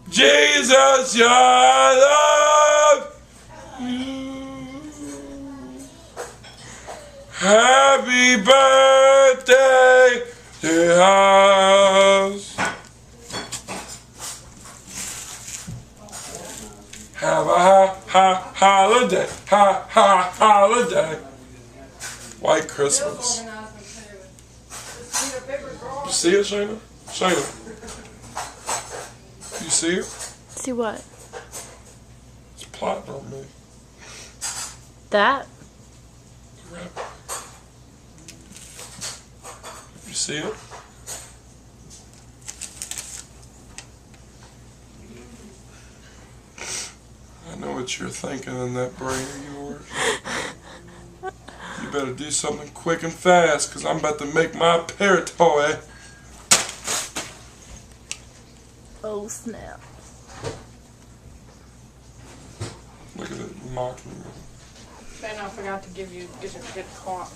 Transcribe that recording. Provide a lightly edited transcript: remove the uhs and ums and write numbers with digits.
Jesus, your love. Happy birthday to us. Have a holiday, holiday. White Christmas. You see it, Shayna? Shayna. You see it? See what? It's plotting on me. That? You see it? I know what you're thinking in that brain of yours. You better do something quick and fast, because I'm about to make my parrot toy. Oh, snap. Look at it mocking me. I forgot to get a card.